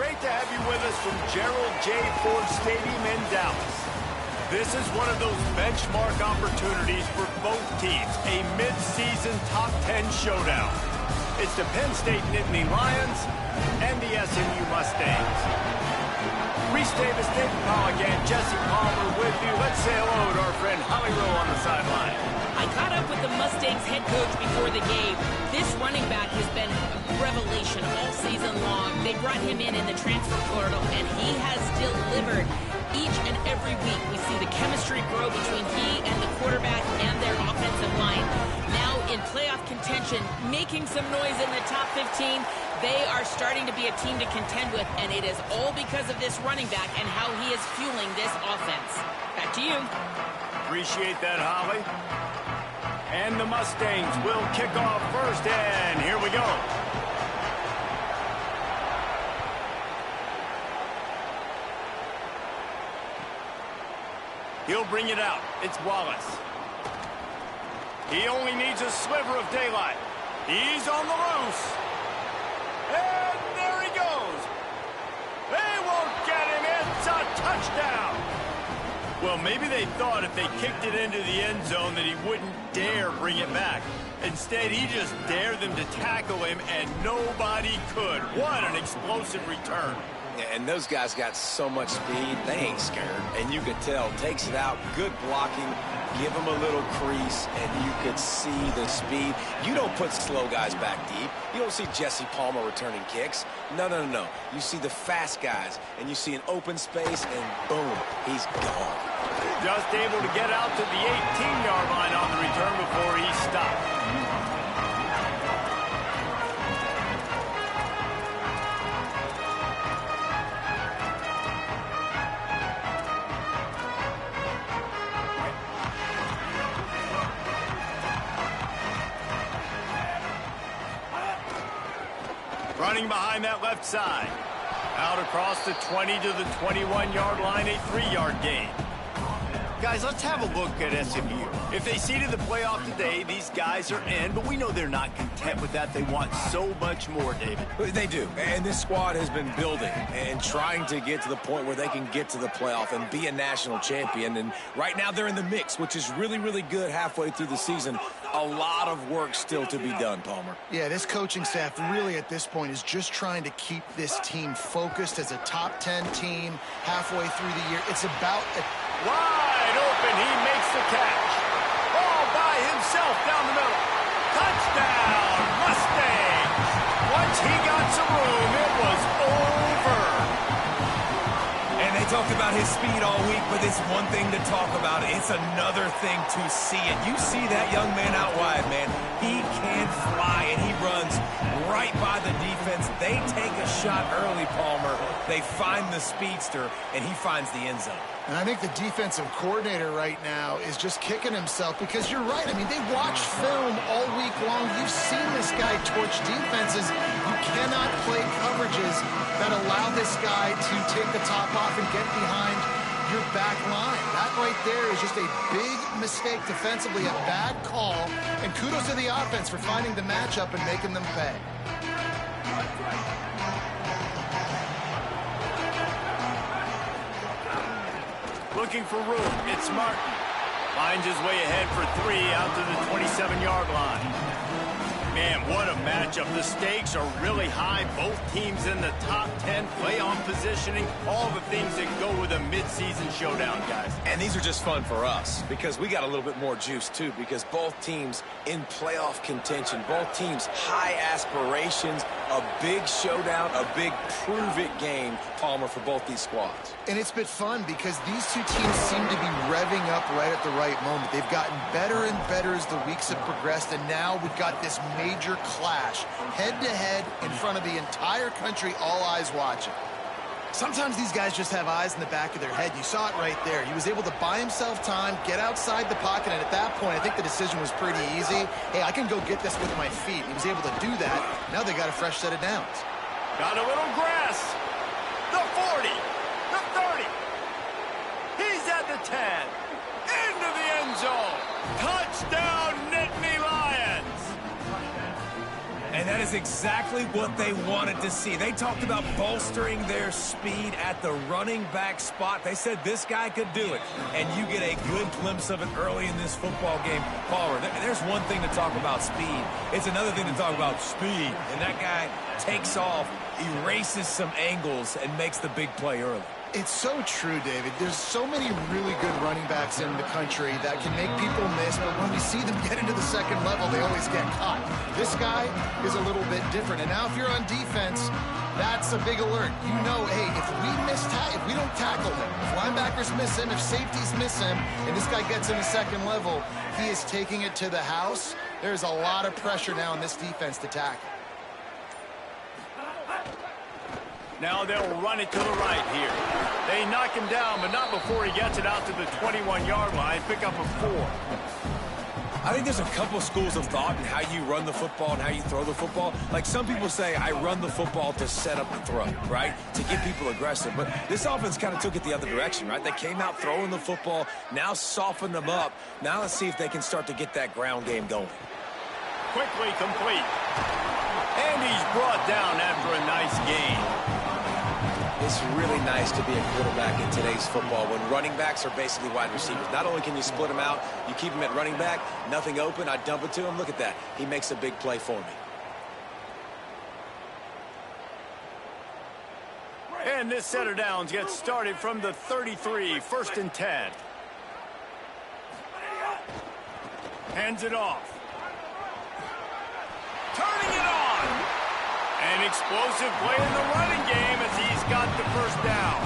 great to have you with us from Gerald J. Ford Stadium in Dallas. This is one of those benchmark opportunities for both teams, a mid-season top 10 showdown. It's the Penn State Nittany Lions and the SMU Mustangs. Reese Davis, David Pollock, and Jesse Palmer with you. Let's say hello to our friend Holly Rowe on the sideline. I caught up with the Mustangs head coach before the game. This running back has been a revelation all season long. They brought him in the transfer portal, and he has delivered. Each and every week, we see the chemistry grow between he and the quarterback and their offensive line. Now in playoff contention, making some noise in the top 15, they are starting to be a team to contend with, and it is all because of this running back and how he is fueling this offense. Back to you. Appreciate that, Holly. And the Mustangs will kick off first, and here we go. He'll bring it out. It's Wallace. He only needs a sliver of daylight. He's on the loose. And there he goes. They won't get him. It's a touchdown. Well, maybe they thought if they kicked it into the end zone that he wouldn't dare bring it back. Instead, he just dared them to tackle him, and nobody could. What an explosive return. Yeah, and those guys got so much speed, they ain't scared. And you could tell, takes it out, good blocking, give them a little crease, and you could see the speed. You don't put slow guys back deep. You don't see Jesse Palmer returning kicks. No, no, no, no. You see the fast guys, and you see an open space, and boom, he's gone. Just able to get out to the 18-yard line on the return before he stopped. Running behind that left side. Out across the 20 to the 21-yard line, a 3-yard gain. Guys, let's have a look at SMU. If they seeded the playoff today, these guys are in, but we know they're not content with that. They want so much more, David. They do, and this squad has been building and trying to get to the point where they can get to the playoff and be a national champion. And right now they're in the mix, which is really, really good halfway through the season. A lot of work still to be done, Palmer. Yeah, this coaching staff really at this point is just trying to keep this team focused as a top 10 team halfway through the year. It's about... Wide open, he makes the catch. All by himself down the middle. Touchdown, Mustangs. Once he got some room, it was over. And they talked about his speed all week, but it's one thing to talk about. It's another thing to see it. You see that young man out wide, man. He can fly, and he runs right by the defense. They take a shot early, Palmer. They find the speedster, and he finds the end zone. And I think the defensive coordinator right now is just kicking himself because you're right. I mean, they watched film all week long. You've seen this guy torch defenses. You cannot play coverages that allow this guy to take the top off and get behind your back line. That right there is just a big mistake defensively, a bad call. And kudos to the offense for finding the matchup and making them pay. Looking for room, it's Martin. Finds his way ahead for 3 out to the 27-yard line. Man, what a matchup. The stakes are really high. Both teams in the top 10, playoff positioning, all the things that go with a midseason showdown, guys. And these are just fun for us because we got a little bit more juice, too, because both teams in playoff contention, both teams high aspirations, a big showdown, a big prove-it game, Palmer, for both these squads. And it's been fun because these two teams seem to be revving up right at the right moment. They've gotten better and better as the weeks have progressed, and now we've got this major clash, head-to-head in front of the entire country, all eyes watching. Sometimes these guys just have eyes in the back of their head. You saw it right there. He was able to buy himself time, get outside the pocket, and at that point, I think the decision was pretty easy. Hey, I can go get this with my feet. He was able to do that. Now they got a fresh set of downs. Got a little grass. The 40, the 30. He's at the 10. Into the end zone. Touchdown, Nittany Lions. And that is exactly what they wanted to see. They talked about bolstering their speed at the running back spot. They said this guy could do it, and you get a good glimpse of it early in this football game. Palmer, there's one thing to talk about speed. It's another thing to talk about speed, and that guy takes off, erases some angles, and makes the big play early. It's so true, David. There's so many really good running backs in the country that can make people miss, but when we see them get into the second level, they always get caught. This guy is a little bit different. And now if you're on defense, that's a big alert. You know, hey, if we don't tackle him, if linebackers miss him, if safeties miss him, and this guy gets in the second level, he is taking it to the house. There's a lot of pressure now in this defense to tackle. Now they'll run it to the right here. They knock him down, but not before he gets it out to the 21-yard line. Pick up a 4. I think there's a couple schools of thought in how you run the football and how you throw the football. Like some people say, I run the football to set up the throw, right? To get people aggressive. But this offense kind of took it the other direction, right? They came out throwing the football, now softened them up. Now let's see if they can start to get that ground game going. Quickly complete. And he's brought down after a nice gain. It's really nice to be a quarterback in today's football when running backs are basically wide receivers. Not only can you split them out, you keep them at running back, nothing open, I dump it to him. Look at that. He makes a big play for me. And this set of downs gets started from the 33, 1st and 10. Hands it off. Turning it on. An explosive play in the running game as he's got the first down.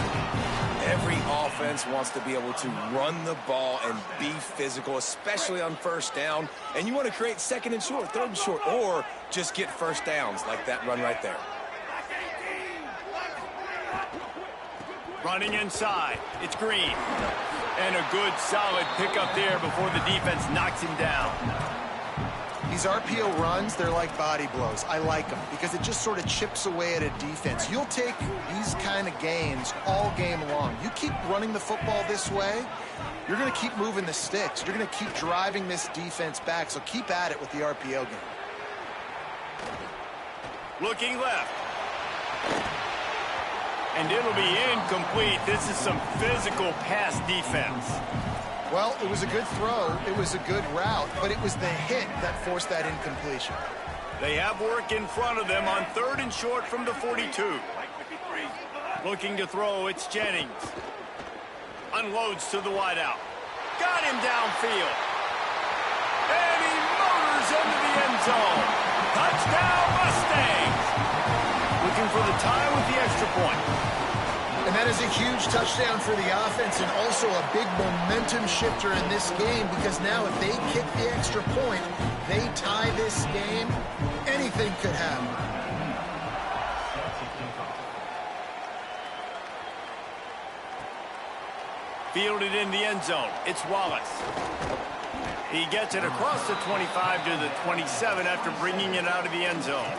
Every offense wants to be able to run the ball and be physical, especially on first down. And you want to create 2nd and short, 3rd and short, or just get first downs like that run right there. Running inside. It's Green. And a good solid pickup there before the defense knocks him down. These RPO runs, they're like body blows. I like them because it just sort of chips away at a defense. You'll take these kind of gains all game long. You keep running the football this way, you're going to keep moving the sticks. You're going to keep driving this defense back, so keep at it with the RPO game. Looking left. And it'll be incomplete. This is some physical pass defense. Well, it was a good throw, it was a good route, but it was the hit that forced that incompletion. They have work in front of them on 3rd and short from the 42. Looking to throw, it's Jennings. Unloads to the wideout. Got him downfield. And he motors into the end zone. Touchdown, Mustangs! Looking for the tie with the extra point. And that is a huge touchdown for the offense and also a big momentum shifter in this game because now if they kick the extra point, they tie this game, anything could happen. Fielded in the end zone. It's Wallace. He gets it across the 25 to the 27 after bringing it out of the end zone.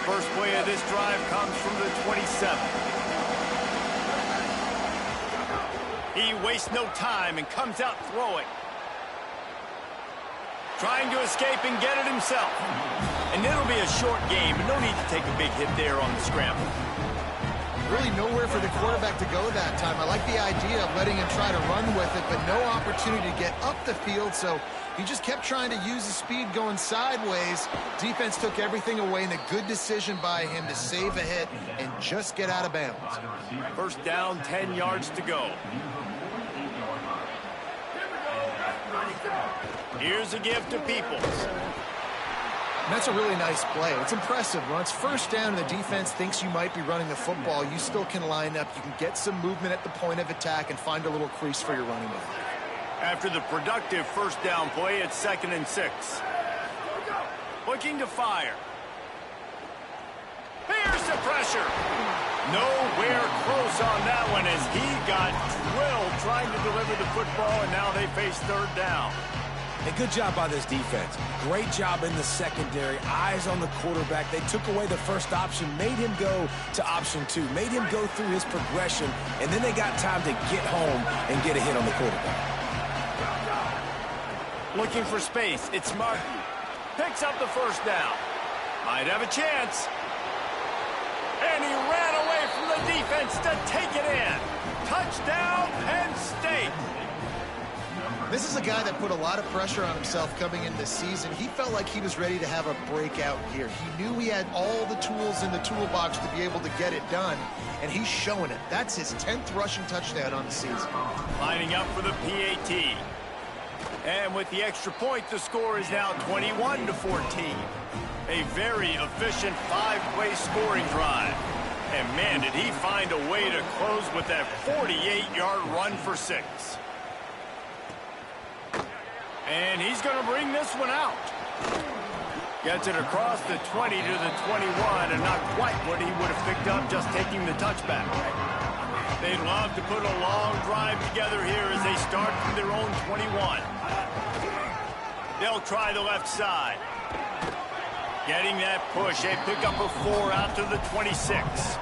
First play of this drive comes from the 27. He wastes no time and comes out throwing. Trying to escape and get it himself. And it'll be a short game, but no need to take a big hit there on the scramble. Really nowhere for the quarterback to go that time. I like the idea of letting him try to run with it, but no opportunity to get up the field, so he just kept trying to use the speed going sideways. Defense took everything away, and a good decision by him to save a hit and just get out of bounds. First down, 10 yards to go. Here's a give to Peoples. That's a really nice play. It's impressive. When it's first down and the defense thinks you might be running the football, you still can line up. You can get some movement at the point of attack and find a little crease for your running back. After the productive first down play, it's 2nd and 6. Looking to fire. Here's the pressure. Nowhere close on that one as he got drilled trying to deliver the football, and now they face 3rd down. Hey, good job by this defense. Great job in the secondary. Eyes on the quarterback. They took away the first option, made him go to option 2, made him go through his progression, and then they got time to get home and get a hit on the quarterback. Looking for space. It's Martin. Picks up the first down. Might have a chance. And he ran away from the defense to take it in. Touchdown, Penn State. This is a guy that put a lot of pressure on himself coming into this season. He felt like he was ready to have a breakout year. He knew he had all the tools in the toolbox to be able to get it done, and he's showing it. That's his 10th rushing touchdown on the season. Lining up for the PAT. And with the extra point, the score is now 21-14. A very efficient 5-play scoring drive. And man, did he find a way to close with that 48-yard run for 6. And he's going to bring this one out. Gets it across the 20 to the 21, and not quite what he would have picked up just taking the touchback. They'd love to put a long drive together here as they start from their own 21. They'll try the left side. Getting that push. They pick up a 4 out to the 26.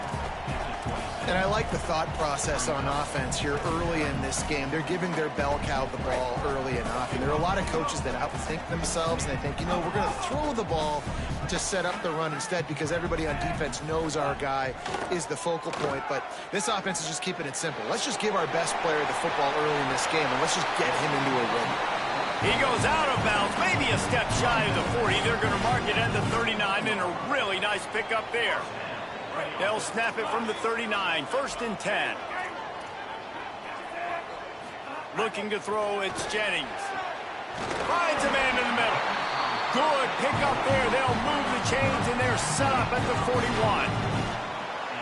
And I like the thought process on offense here early in this game. They're giving their bell cow the ball early enough. And there are a lot of coaches that outthink themselves, and they think, you know, we're going to throw the ball to set up the run instead because everybody on defense knows our guy is the focal point. But this offense is just keeping it simple. Let's just give our best player the football early in this game, and let's just get him into a rhythm. He goes out of bounds, maybe a step shy of the 40. They're going to mark it at the 39, and a really nice pickup there. They'll snap it from the 39, 1st and 10. Looking to throw, it's Jennings. Finds a man in the middle. Good pickup there. They'll move the chains, and they're set up at the 41.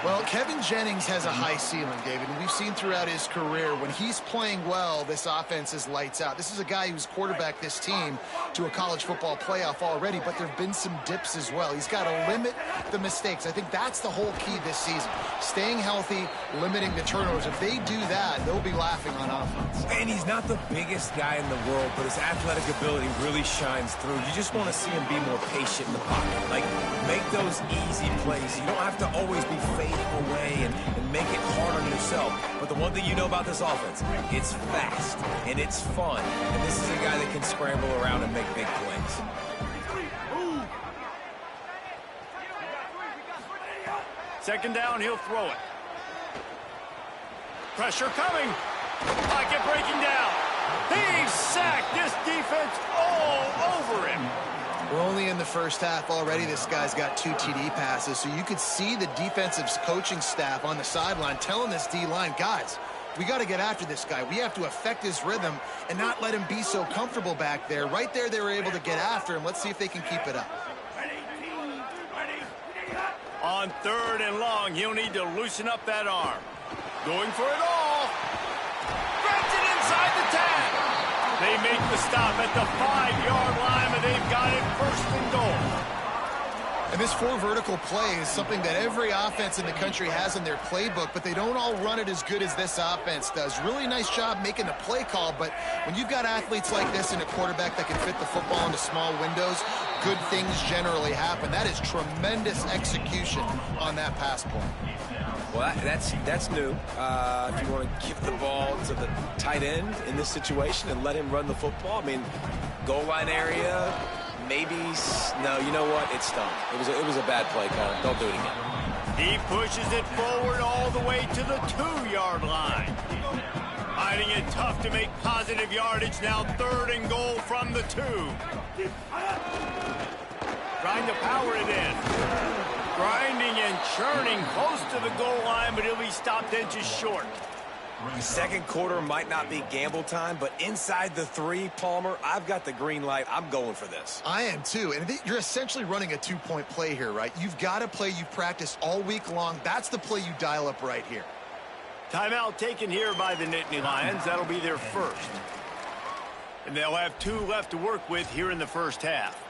Well, Kevin Jennings has a high ceiling, David, and we've seen throughout his career when he's playing well, this offense is lights out. This is a guy who's quarterbacked this team to a college football playoff already, but there have been some dips as well. He's got to limit the mistakes. I think that's the whole key this season. Staying healthy, limiting the turnovers. If they do that, they'll be laughing on offense. And he's not the biggest guy in the world, but his athletic ability really shines through. You just want to see him be more patient in the pocket. Like, make those easy plays. You don't have to always be fading away and make it hard on yourself. But the one thing you know about this offense, it's fast and it's fun. And this is a guy that can scramble around and make big plays. Second down, he'll throw it. Pressure coming. Pocket breaking down. He's sacked. This defense all over him. We're only in the first half already. This guy's got 2 TD passes, so you could see the defensive coaching staff on the sideline telling this D-line, guys, we got to get after this guy. We have to affect his rhythm and not let him be so comfortable back there. Right there, they were able to get after him. Let's see if they can keep it up. On 3rd and long, he'll need to loosen up that arm. Going for it all. Grabs it inside the 10. They make the stop at the 5-yard line, and they've got it 1st and goal. And this 4 vertical play is something that every offense in the country has in their playbook, but they don't all run it as good as this offense does. Really nice job making the play call, but when you've got athletes like this and a quarterback that can fit the football into small windows, good things generally happen. That is tremendous execution on that pass play. Well, that's new. If you want to give the ball to the tight end in this situation and let him run the football, I mean, goal line area, maybe. No, you know what? It stunk. It was a bad play call. Don't do it again. He pushes it forward all the way to the 2-yard line. Finding it tough to make positive yardage. Now 3rd and goal from the 2. Trying to power it in. Grinding and churning close to the goal line, but he'll be stopped inches short. The second quarter might not be gamble time, but inside the 3, Palmer, I've got the green light. I'm going for this. I am too, and you're essentially running a 2-point play here, right? You've got a play you've practiced all week long. That's the play you dial up right here. Timeout taken here by the Nittany Lions. That'll be their 1st. And they'll have 2 left to work with here in the first half.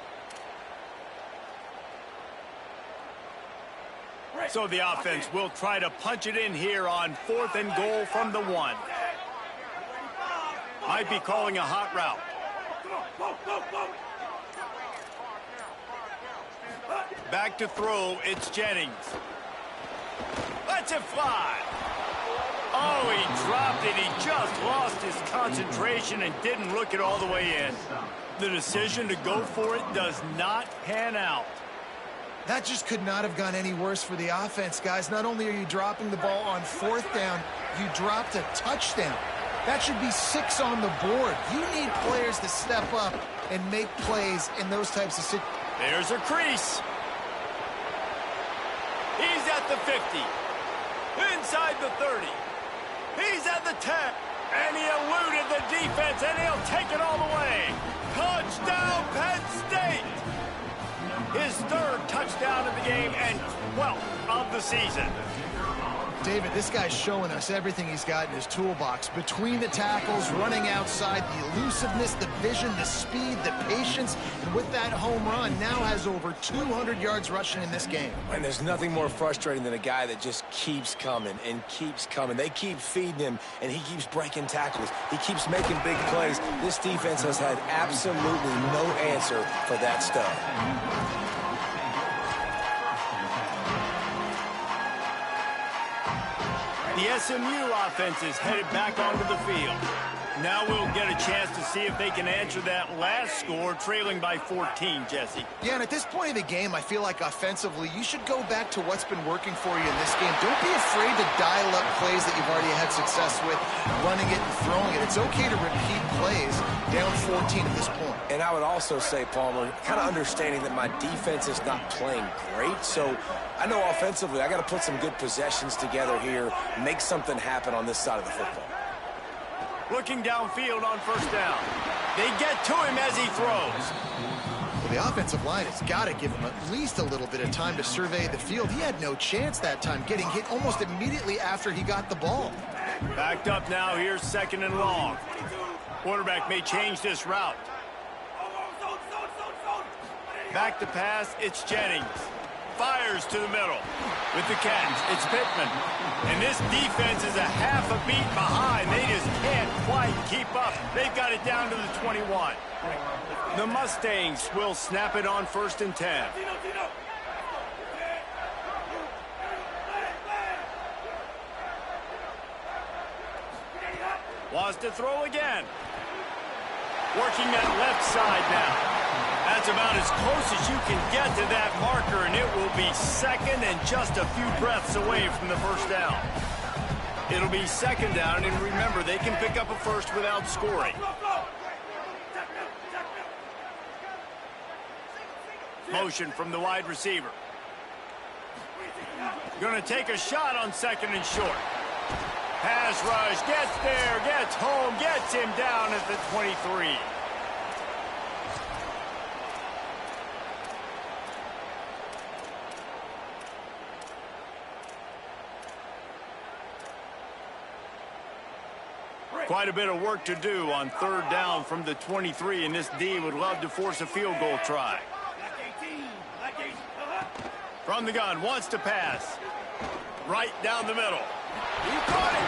So the offense will try to punch it in here on 4th and goal from the 1. Might be calling a hot route. Back to throw, it's Jennings. Lets it fly. Oh, he dropped it. He just lost his concentration and didn't look it all the way in. The decision to go for it does not pan out. That just could not have gone any worse for the offense, guys. Not only are you dropping the ball on 4th down, you dropped a touchdown. That should be 6 on the board. You need players to step up and make plays in those types of situations. There's a crease. He's at the 50. Inside the 30. He's at the 10. And he eluded the defense, and he'll take it all the way. Touchdown, Penn State! His 3rd touchdown of the game and 12th of the season. David, this guy's showing us everything he's got in his toolbox. Between the tackles, running outside, the elusiveness, the vision, the speed, the patience, and with that home run, now has over 200 yards rushing in this game. And there's nothing more frustrating than a guy that just keeps coming and keeps coming. They keep feeding him, and he keeps breaking tackles. He keeps making big plays. This defense has had absolutely no answer for that stuff. The SMU offense is headed back onto the field. Now we'll get a chance to see if they can answer that last score, trailing by 14, Jesse. Yeah, and at this point of the game, I feel like offensively, you should go back to what's been working for you in this game. Don't be afraid to dial up plays that you've already had success with, running it and throwing it. It's okay to repeat plays down 14 at this point. And I would also say, Palmer, kind of understanding that my defense is not playing great, so I know offensively I got to put some good possessions together here, make something happen on this side of the football. Looking downfield on 1st down. They get to him as he throws. Well, the offensive line has got to give him at least a little bit of time to survey the field. He had no chance that time, getting hit almost immediately after he got the ball. Backed up now, here's 2nd and long. Quarterback may change this route. Back to pass, it's Jennings. Fires to the middle. With the catch, it's Pittman. And this defense is a half a beat behind. They just can't quite keep up. They've got it down to the 21. The Mustangs will snap it on 1st and 10. Wants to throw again. Working that left side now. That's about as close as you can get to that marker, and it will be 2nd and just a few breaths away from the 1st down. It'll be 2nd down, and remember, they can pick up a 1st without scoring. Motion from the wide receiver. Going to take a shot on 2nd and short. Pass rush, gets there, gets home, gets him down at the 23. Quite a bit of work to do on 3rd down from the 23, and this D would love to force a field goal try. From the gun, wants to pass. Right down the middle. He caught it.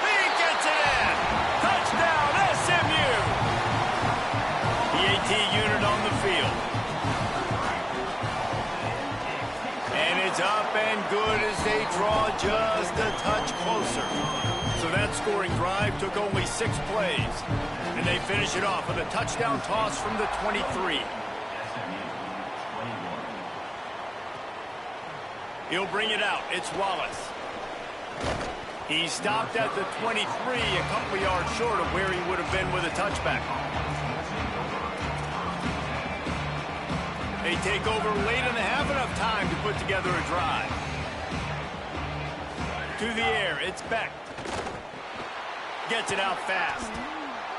He gets it in. Touchdown, SMU. The AT unit on the field. And it's up and good as they draw just a touch closer. So that scoring drive took only 6 plays. And they finish it off with a touchdown toss from the 23. He'll bring it out. It's Wallace. He stopped at the 23, a couple of yards short of where he would have been with a touchback. They take over late and have enough time to put together a drive. To the air, it's Beck. Gets it out fast.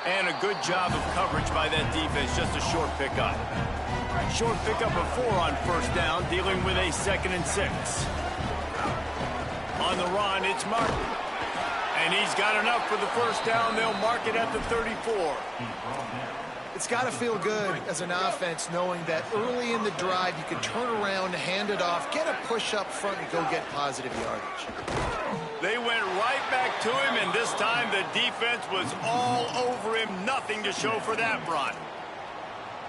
And a good job of coverage by that defense, just a short pickup. Short pickup of 4 on 1st down, dealing with a 2nd and 6. On the run, it's Martin. And he's got enough for the 1st down. They'll mark it at the 34. It's got to feel good as an offense knowing that early in the drive you can turn around, hand it off, get a push up front, and go get positive yardage. They went right back to him, and this time the defense was all over him. Nothing to show for that run.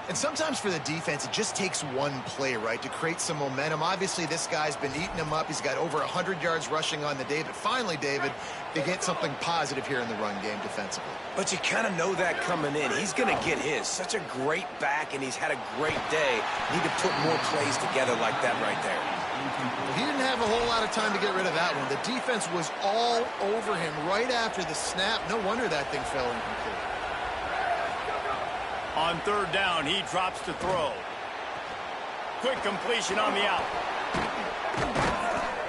And sometimes for the defense, it just takes one play, right, to create some momentum. Obviously, this guy's been eating them up. He's got over 100 yards rushing on the day. But finally, David, they get something positive here in the run game defensively. But you kind of know that coming in. He's going to get his. Such a great back, and he's had a great day. Need to put more plays together like that right there. He didn't have a whole lot of time to get rid of that one. The defense was all over him right after the snap. No wonder that thing fell incomplete. On third down, he drops to throw. Quick completion on the out.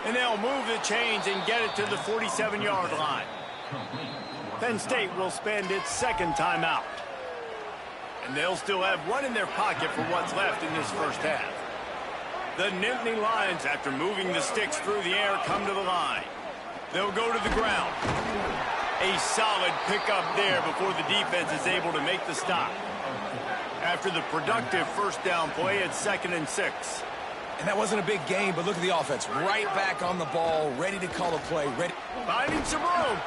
And they'll move the chains and get it to the 47-yard line. Penn State will spend its second timeout. And they'll still have one in their pocket for what's left in this first half. The Nittany Lions, after moving the sticks through the air, come to the line. They'll go to the ground. A solid pickup there before the defense is able to make the stop. After the productive first down play, it's 2nd and 6. And that wasn't a big game, but look at the offense. Right back on the ball, ready to call a play. Finding some room.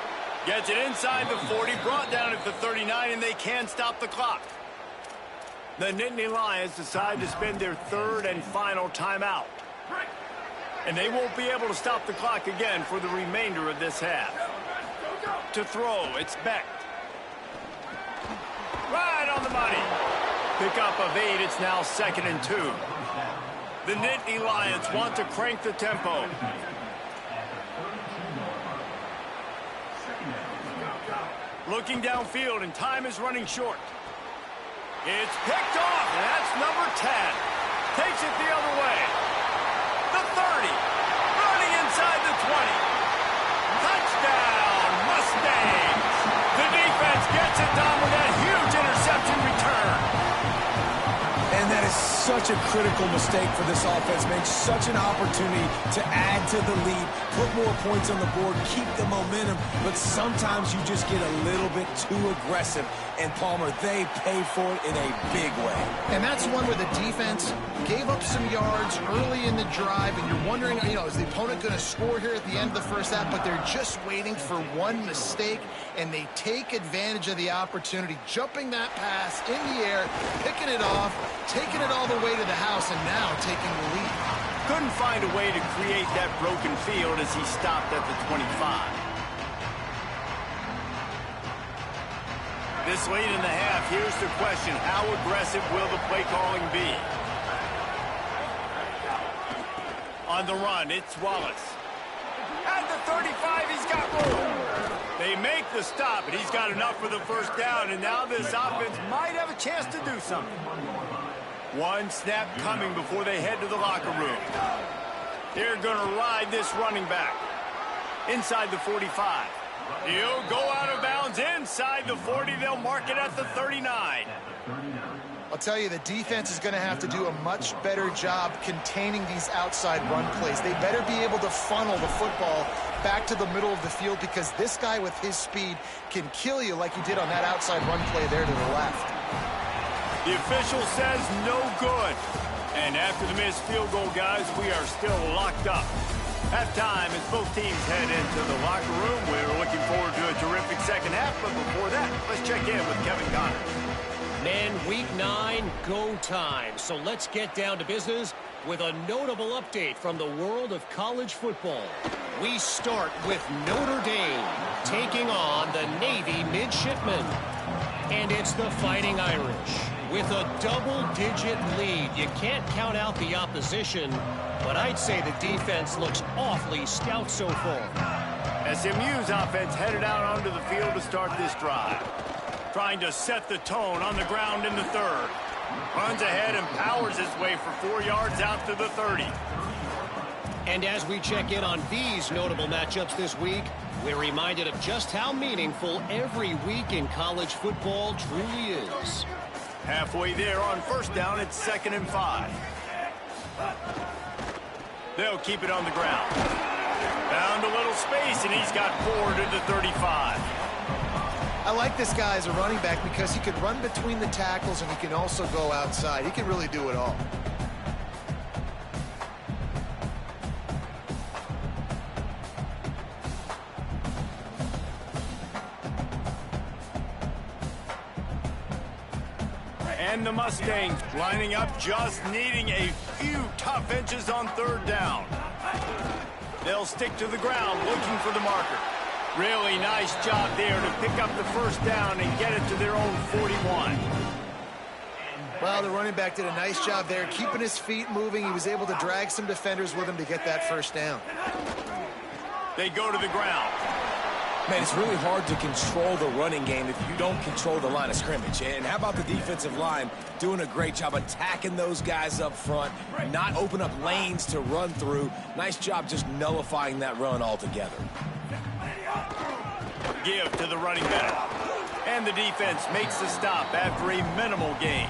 Gets it inside the 40, brought down at the 39, and they can stop the clock. The Nittany Lions decide to spend their third and final timeout. And they won't be able to stop the clock again for the remainder of this half. To throw, it's Beck. Right on the money. Pickup of 8, it's now 2nd and 2. The Nittany Lions want to crank the tempo. Looking downfield, and time is running short. It's picked off, and that's number 10. Takes it the other way. The 30. Running inside the 20. Touchdown, Mustangs. The defense gets it done with that huge interception return. And that is such a critical mistake for this offense. Makes such an opportunity to add to the lead, put more points on the board, keep the momentum, but sometimes you just get a little bit too aggressive. And Palmer, they pay for it in a big way. And that's one where the defense gave up some yards early in the drive, and you're wondering, is the opponent going to score here at the end of the first half? But they're just waiting for one mistake, and they take advantage of the opportunity, jumping that pass in the air, picking it off, taking it all the way to the house, and now taking the lead. Couldn't find a way to create that broken field as he stopped at the 25. This late in the half, here's the question. How aggressive will the play calling be? On the run, it's Wallace. At the 35, he's got room. They make the stop, and he's got enough for the first down, and now this offense might have a chance to do something. One snap coming before they head to the locker room. They're going to ride this running back. Inside the 45. He'll go out of bounds inside the 40. They'll mark it at the 39. I'll tell you, the defense is going to have to do a much better job containing these outside run plays. They better be able to funnel the football back to the middle of the field, because this guy with his speed can kill you like he did on that outside run play there to the left. The official says no good. And after the missed field goal, guys, we are still locked up. Halftime as both teams head into the locker room. We're looking forward to a terrific second half, but before that, let's check in with Kevin Connors. Men, week 9, go time. So let's get down to business with a notable update from the world of college football. We start with Notre Dame taking on the Navy Midshipmen. And it's the Fighting Irish. With a double-digit lead, you can't count out the opposition, but I'd say the defense looks awfully stout so far. SMU's offense headed out onto the field to start this drive. Trying to set the tone on the ground in the third. Runs ahead and powers his way for 4 yards out to the 30. And as we check in on these notable matchups this week, we're reminded of just how meaningful every week in college football truly is. Halfway there on first down, it's 2nd and 5. They'll keep it on the ground. Found a little space, and he's got 4 to the 35. I like this guy as a running back because he can run between the tackles and he can also go outside. He can really do it all. And And the Mustangs lining up, just needing a few tough inches on third down. They'll stick to the ground looking for the marker. Really nice job there to pick up the first down and get it to their own 41. Well, the running back did a nice job there, keeping his feet moving. He was able to drag some defenders with him to get that first down. They go to the ground. Man, it's really hard to control the running game if you don't control the line of scrimmage. And how about the defensive line doing a great job attacking those guys up front, not open up lanes to run through. Nice job just nullifying that run altogether. Give to the running back. And the defense makes the stop after a minimal gain.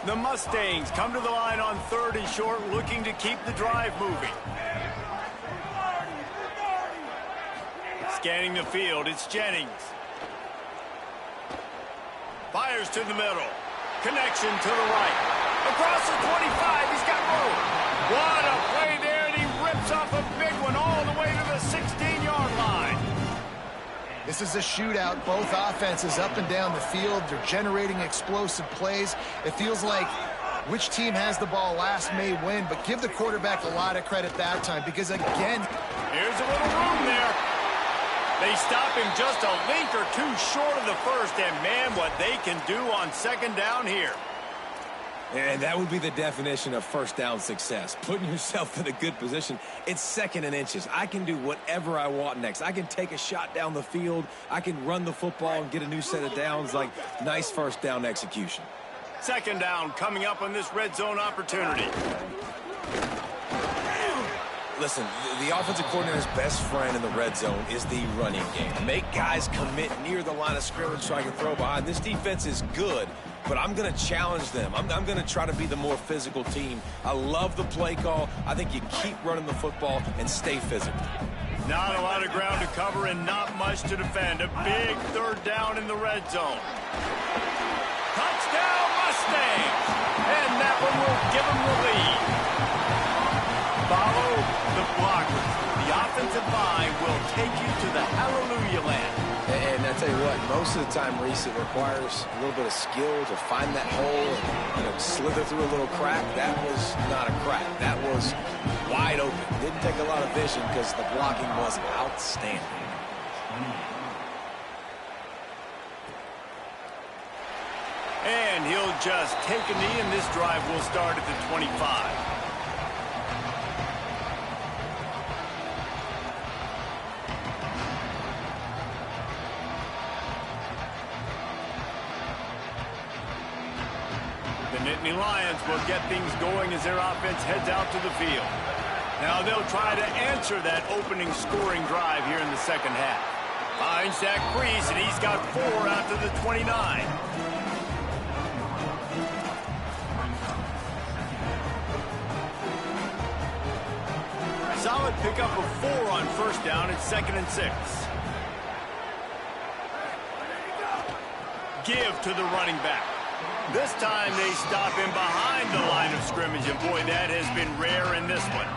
The Mustangs come to the line on 3rd and short, looking to keep the drive moving. Scanning the field, it's Jennings. Fires to the middle. Connection to the right. Across the 25, he's got room. What a play there, and he rips off a big one all the way to the 16-yard line. This is a shootout. Both offenses up and down the field. They're generating explosive plays. It feels like which team has the ball last may win, but give the quarterback a lot of credit that time because, again, here's a little room there. They stop him just a link or two short of the first, and man, what they can do on 2nd down here. And that would be the definition of first down success. Putting yourself in a good position. It's 2nd and inches. I can do whatever I want next. I can take a shot down the field. I can run the football and get a new set of downs. Like, nice first down execution. 2nd down coming up on this red zone opportunity. Listen, the offensive coordinator's best friend in the red zone is the running game. Make guys commit near the line of scrimmage so I can throw behind. This defense is good, but I'm going to challenge them. I'm going to try to be the more physical team. I love the play call. I think you keep running the football and stay physical. Not a lot of ground to cover and not much to defend. A big 3rd down in the red zone. Touchdown Mustangs! And that one will give them the lead. Follow the blockers. The offensive line will take you to the hallelujah land. And I tell you what, most of the time, Reese, it requires a little bit of skill to find that hole and slither through a little crack. That was not a crack. That was wide open. Didn't take a lot of vision because the blocking was outstanding. And he'll just take a knee, and this drive will start at the 25. The Nittany Lions will get things going as their offense heads out to the field. Now they'll try to answer that opening scoring drive here in the 2nd half. Finds that crease, and he's got 4 out to the 29. Solid pickup of 4 on 1st down. It's 2nd and 6. Give to the running back. This time they stop him behind the line of scrimmage, and boy, that has been rare in this one.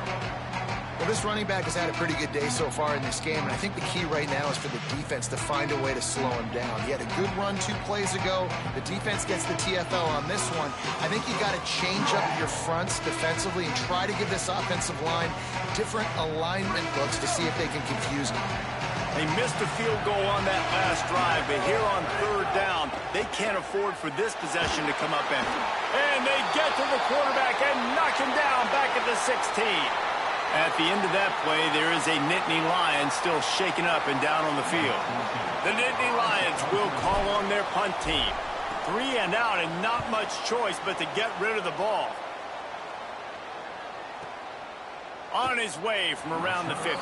Well, this running back has had a pretty good day so far in this game, and I think the key right now is for the defense to find a way to slow him down. He had a good run 2 plays ago. The defense gets the TFL on this one. I think you got to change up your fronts defensively and try to give this offensive line different alignment looks to see if they can confuse him. They missed a field goal on that last drive, but here on 3rd down, they can't afford for this possession to come up empty. And they get to the quarterback and knock him down back at the 16. At the end of that play, there is a Nittany Lion still shaking up and down on the field. The Nittany Lions will call on their punt team. 3 and out and not much choice but to get rid of the ball. On his way from around the 50.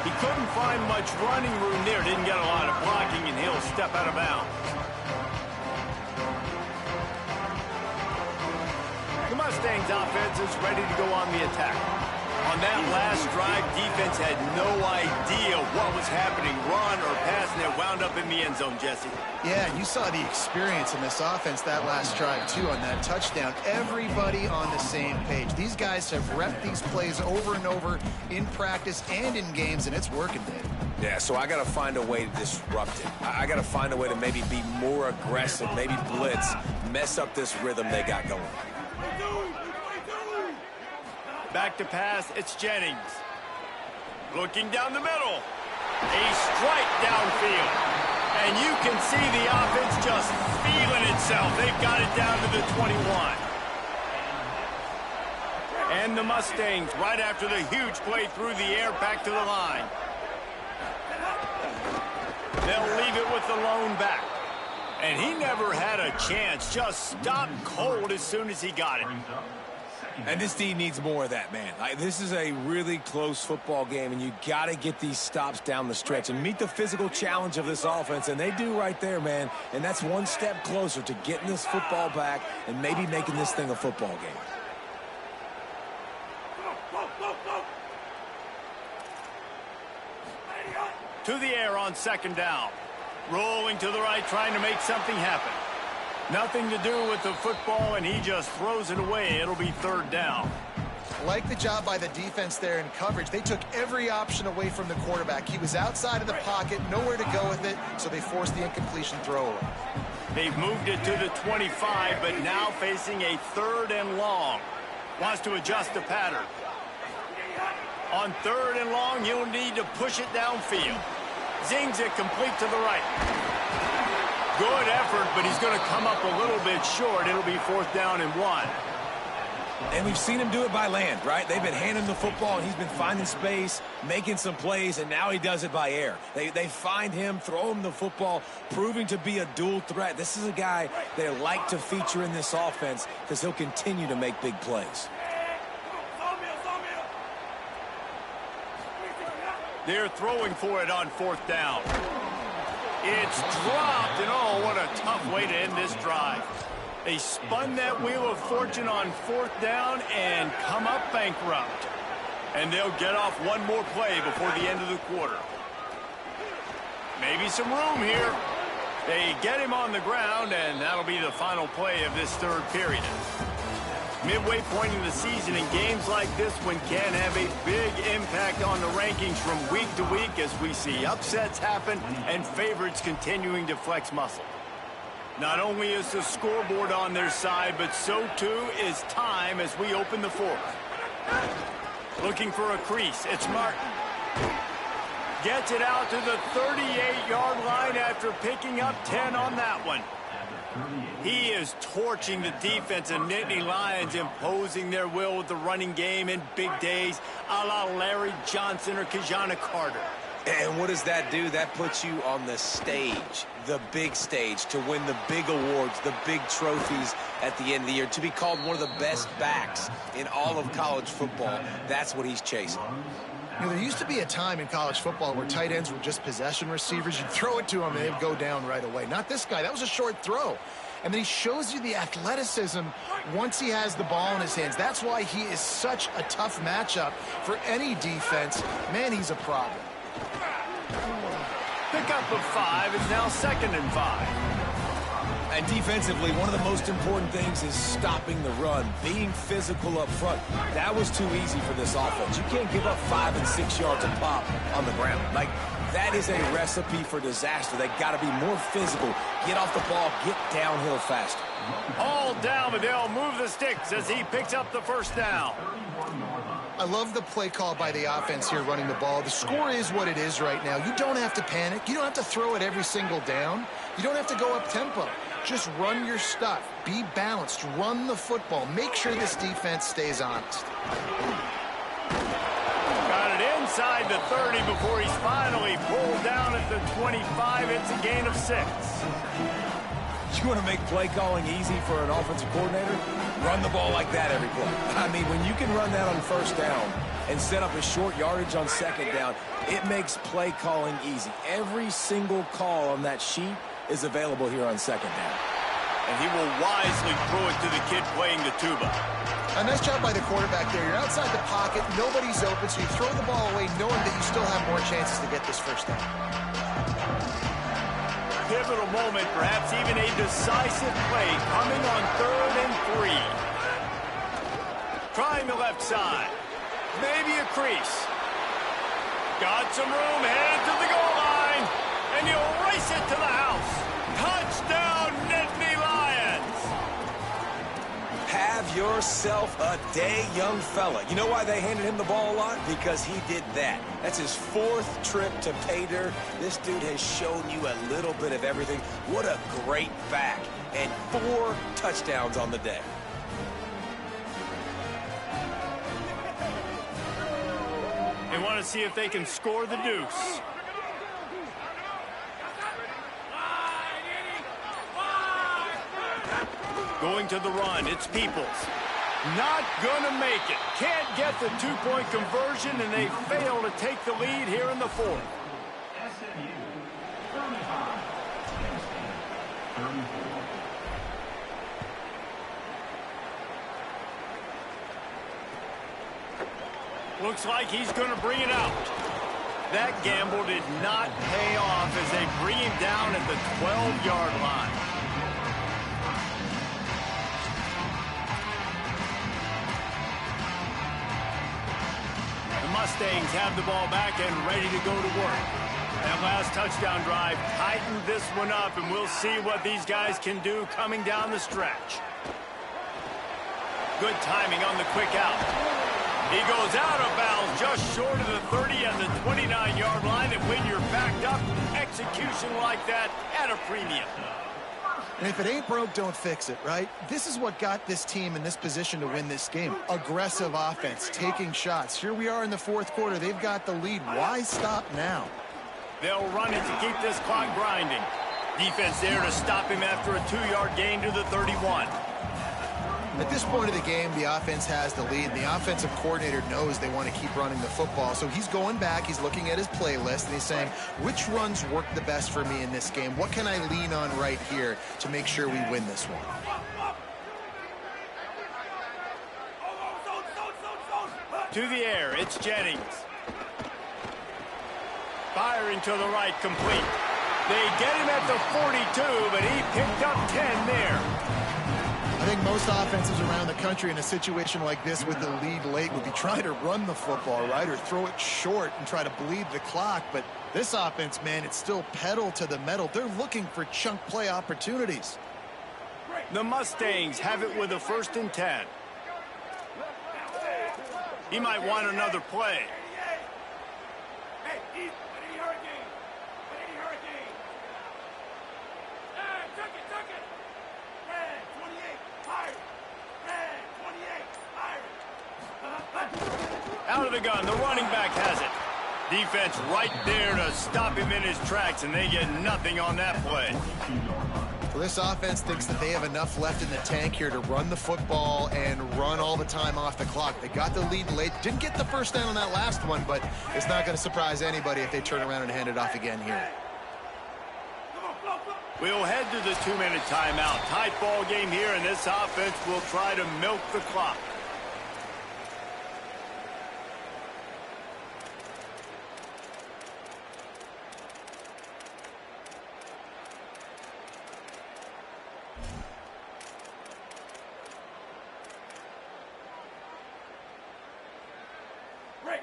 He couldn't find much running room there. Didn't get a lot of blocking, and he'll step out of bounds. The Mustangs offense is ready to go on the attack. On that last drive, defense had no idea what was happening. Run or pass, and it wound up in the end zone, Jesse. Yeah, you saw the experience in this offense that last drive, too, on that touchdown. Everybody on the same page. These guys have repped these plays over and over in practice and in games, and it's working, Dave. Yeah, so I got to find a way to disrupt it. I got to find a way to maybe be more aggressive, maybe blitz, mess up this rhythm they got going. Back to pass, it's Jennings. Looking down the middle. A strike downfield. And you can see the offense just feeling itself. They've got it down to the 21. And the Mustangs, right after the huge play through the air, back to the line. They'll leave it with the lone back. And he never had a chance. Just stopped cold as soon as he got it. And this D needs more of that, man. This is a really close football game, and you got to get these stops down the stretch and meet the physical challenge of this offense, and they do right there, man. And that's one step closer to getting this football back and maybe making this thing a football game. To the air on second down. Rolling to the right, trying to make something happen. Nothing to do with the football, and he just throws it away. It'll be third down. Like the job by the defense there in coverage. They took every option away from the quarterback. He was outside of the pocket, nowhere to go with it, so they forced the incompletion throwaway. They've moved it to the 25, but now facing a third and long. Wants to adjust the pattern. On third and long, he'll need to push it downfield. Zings it complete to the right. Good effort, but he's going to come up a little bit short. It'll be fourth down and 1. And we've seen him do it by land, right? They've been handing him the football, and he's been finding space, making some plays, and now he does it by air. They find him, throw him the football, proving to be a dual threat. This is a guy they like to feature in this offense because he'll continue to make big plays. They're throwing for it on fourth down. It's dropped, and oh, what a tough way to end this drive. They spun that wheel of fortune on fourth down and come up bankrupt. And they'll get off one more play before the end of the quarter. Maybe some room here. They get him on the ground, and that'll be the final play of this third period. Midway point in the season, and games like this one can have a big impact on the rankings from week to week as we see upsets happen and favorites continuing to flex muscle. Not only is the scoreboard on their side, but so too is time as we open the fourth. Looking for a crease, it's Martin. Gets it out to the 38-yard line after picking up 10 on that one. He is torching the defense of Nittany Lions, imposing their will with the running game in big days, a la Larry Johnson or Kajana Carter. And what does that do? That puts you on the stage, the big stage, to win the big awards, the big trophies at the end of the year, to be called one of the best backs in all of college football. That's what he's chasing. You know, there used to be a time in college football where tight ends were just possession receivers. You'd throw it to them, and they'd go down right away. Not this guy. That was a short throw. And then he shows you the athleticism once he has the ball in his hands. That's why he is such a tough matchup for any defense. Man, he's a problem. Pickup of 5 is now 2nd and 5. And defensively, one of the most important things is stopping the run, being physical up front. That was too easy for this offense. You can't give up 5 and 6 yards a pop on the ground. Like, that is a recipe for disaster. They got to be more physical, get off the ball, get downhill faster. All down, but they'll move the sticks as he picks up the first down. I love the play call by the offense here running the ball. The score is what it is right now. You don't have to panic. You don't have to throw it every single down. You don't have to go up tempo. Just run your stuff. Be balanced. Run the football. Make sure this defense stays honest. Got it inside the 30 before he's finally pulled down at the 25. It's a gain of 6. You want to make play calling easy for an offensive coordinator? Run the ball like that every play. I mean, when you can run that on first down and set up a short yardage on second down, it makes play calling easy. Every single call on that sheet is available here on second down. and he will wisely throw it to the kid playing the tuba. A nice job by the quarterback there. You're outside the pocket, nobody's open, so you throw the ball away knowing that you still have more chances to get this first down. Pivotal moment, perhaps even a decisive play coming on 3rd and 3. Trying the left side. Maybe a crease. Got some room, headed to the goal line, and he'll race it to the house. Touchdown, Nittany Lions! Have yourself a day, young fella. You know why they handed him the ball a lot? Because he did that. That's his 4th trip to pay dirt. This dude has shown you a little bit of everything. What a great back. And 4 touchdowns on the day. They want to see if they can score the deuce. Going to the run, it's Peoples. Not gonna make it. Can't get the 2-point conversion, and they fail to take the lead here in the 4th. SMU 35, Penn State 34. Looks like he's going to bring it out. That gamble did not pay off as they bring him down at the 12-yard line. The Mustangs have the ball back and ready to go to work. That last touchdown drive tightened this one up, and we'll see what these guys can do coming down the stretch. Good timing on the quick out. He goes out of bounds just short of the 30 at the 29-yard line, and when you're backed up, execution like that at a premium. And if it ain't broke, don't fix it, right? This is what got this team in this position to win this game. Aggressive offense, taking shots. Here we are in the 4th quarter. They've got the lead. Why stop now? They'll run it to keep this clock grinding. Defense there to stop him after a 2-yard gain to the 31. At this point of the game, the offense has the lead, and the offensive coordinator knows they want to keep running the football. So he's going back, he's looking at his playlist, and he's saying, which runs work the best for me in this game? What can I lean on right here to make sure we win this one? To the air, it's Jennings. Firing to the right, complete. They get him at the 42, but he picked up 10 there. I think most offenses around the country in a situation like this with the lead late would be trying to run the football, right, or throw it short and try to bleed the clock. But this offense, man, it's still pedal to the metal. They're looking for chunk play opportunities. The Mustangs have it with a 1st and 10. He might want another play. Out of the gun, the running back has it. Defense right there to stop him in his tracks, and they get nothing on that play. Well, this offense thinks that they have enough left in the tank here to run the football and run all the time off the clock. They got the lead late. Didn't get the first down on that last one, but it's not going to surprise anybody if they turn around and hand it off again here. We'll head to the 2-minute timeout. Tight ball game here, and this offense will try to milk the clock.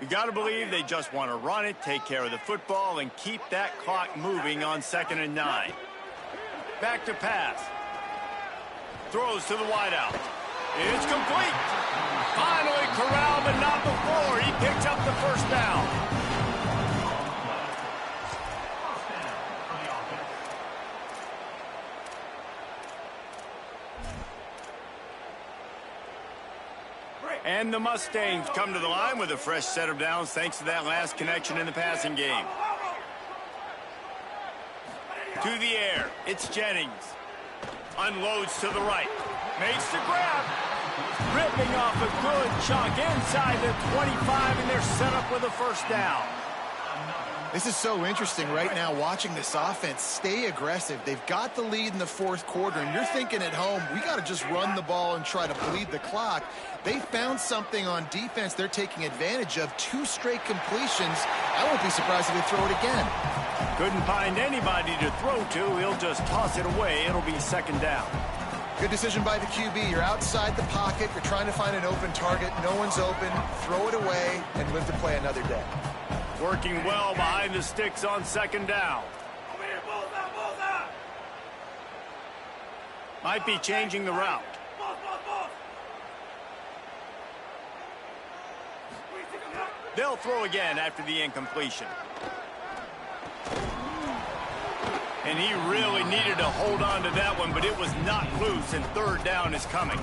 You got to believe they just want to run it, take care of the football, and keep that clock moving on 2nd and 9. Back to pass. Throws to the wideout. It's complete. Finally corralled, but not before. He picks up the first down. And the Mustangs come to the line with a fresh set of downs thanks to that last connection in the passing game. To the air, it's Jennings. Unloads to the right. Makes the grab. Ripping off a good chunk inside the 25, and they're set up with a first down. This is so interesting right now watching this offense stay aggressive. They've got the lead in the fourth quarter, and you're thinking at home, we got to just run the ball and try to bleed the clock. They found something on defense they're taking advantage of. 2 straight completions. I won't be surprised if they throw it again. Couldn't find anybody to throw to. He'll just toss it away. It'll be second down. Good decision by the QB. You're outside the pocket. You're trying to find an open target. No one's open. Throw it away and live to play another day. Working well behind the sticks on second down. Might be changing the route. They'll throw again after the incompletion. And he really needed to hold on to that one, but it was not loose, and third down is coming.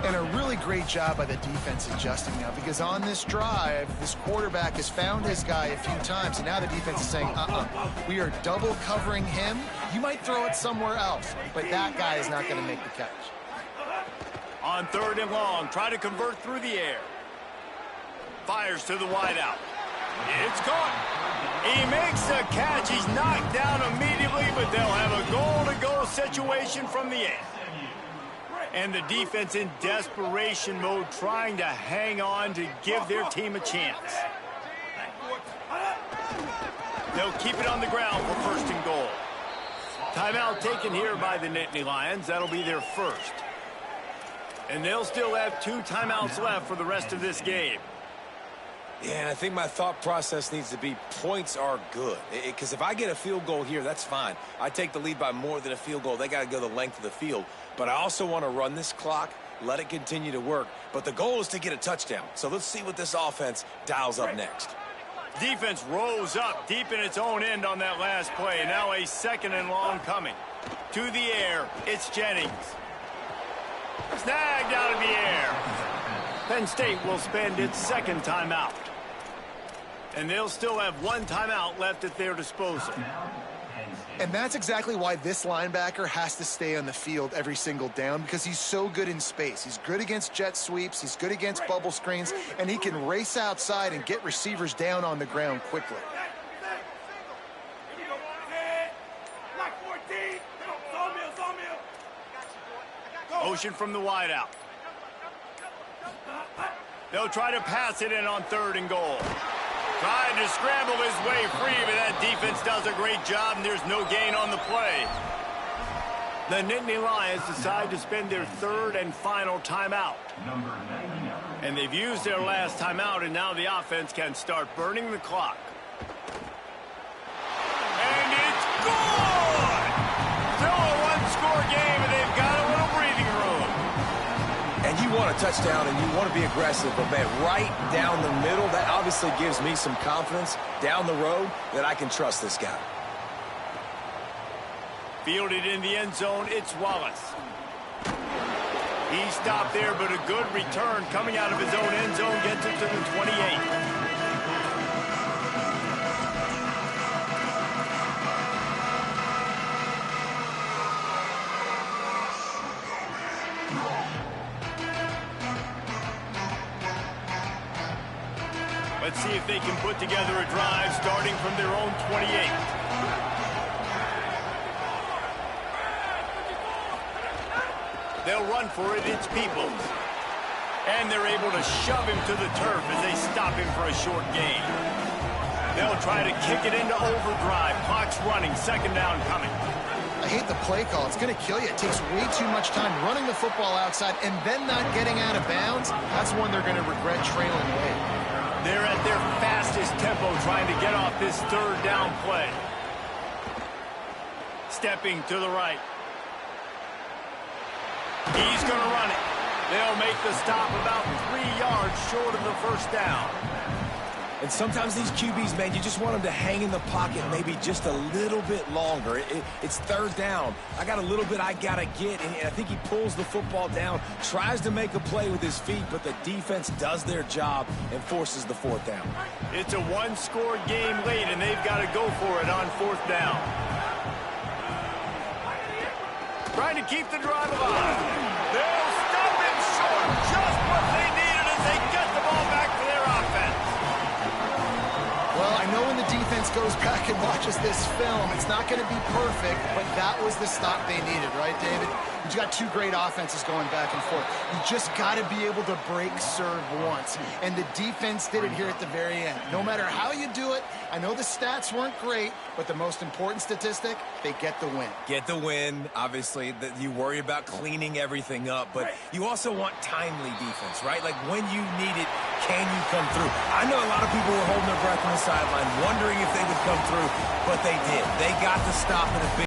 And a really great job by the defense adjusting now, because on this drive, this quarterback has found his guy a few times, and now the defense is saying, we are double covering him. You might throw it somewhere else, but that guy is not going to make the catch. On third and long, try to convert through the air. Fires to the wideout. It's caught. He makes the catch. He's knocked down immediately, but they'll have a goal-to-go situation from the end. And the defense in desperation mode, trying to hang on to give their team a chance. They'll keep it on the ground for first and goal. Timeout taken here by the Nittany Lions. That'll be their first. And they'll still have 2 timeouts left for the rest of this game. Yeah, and I think my thought process needs to be points are good. Because if I get a field goal here, that's fine. I take the lead by more than a field goal. They got to go the length of the field. But I also want to run this clock, let it continue to work. But the goal is to get a touchdown. So let's see what this offense dials up next. Defense rose up deep in its own end on that last play. Now a second and long coming. To the air, it's Jennings. Snagged out of the air. Penn State will spend its second timeout. And they'll still have 1 timeout left at their disposal. And that's exactly why this linebacker has to stay on the field every single down, because he's so good in space. He's good against jet sweeps. He's good against bubble screens. And he can race outside and get receivers down on the ground quickly. Motion from the wideout. They'll try to pass it in on third and goal. Trying to scramble his way free, but that defense does a great job, and there's no gain on the play. The Nittany Lions decide to spend their third and final timeout. And they've used their last timeout, and now the offense can start burning the clock. And it's good! Still a one-score game, and they've got a little breathing room. And you want a touchdown, and you want to be aggressive, but, man, right down the middle, that obviously gives me some confidence down the road that I can trust this guy. Fielded in the end zone, it's Wallace. He stopped there, but a good return coming out of his own end zone gets it to the 28. Let's see if they can put together a drive starting from their own 28. They'll run for it. It's Peoples. And they're able to shove him to the turf as they stop him for a short gain. They'll try to kick it into overdrive. Clock's running. Second down coming. I hate the play call. It's going to kill you. It takes way too much time running the football outside and then not getting out of bounds. That's one they're going to regret trailing late. They're at their fastest tempo trying to get off this third down play. Stepping to the right. He's going to run it. They'll make the stop about 3 yards short of the first down. And sometimes these QBs, man, you just want them to hang in the pocket maybe just a little bit longer. It's third down. I got a little bit I got to get, and I think he pulls the football down, tries to make a play with his feet, but the defense does their job and forces the fourth down. It's a one-score game late, and they've got to go for it on fourth down. Trying to keep the drive alive. They'll stop him short. Just what they needed as they get the ball back for their offense. Well, I know when the defense offense goes back and watches this film, it's not going to be perfect, but that was the stop they needed, right, David? You've got two great offenses going back and forth. You just got to be able to break serve once, and the defense did it here at the very end. No matter how you do it, I know the stats weren't great, but the most important statistic, they get the win. Get the win. Obviously, you worry about cleaning everything up, but you also want timely defense, right? Like when you need it, can you come through? I know a lot of people were holding their breath on the sideline, wondering if they would come through, but they did. They got the stop in a big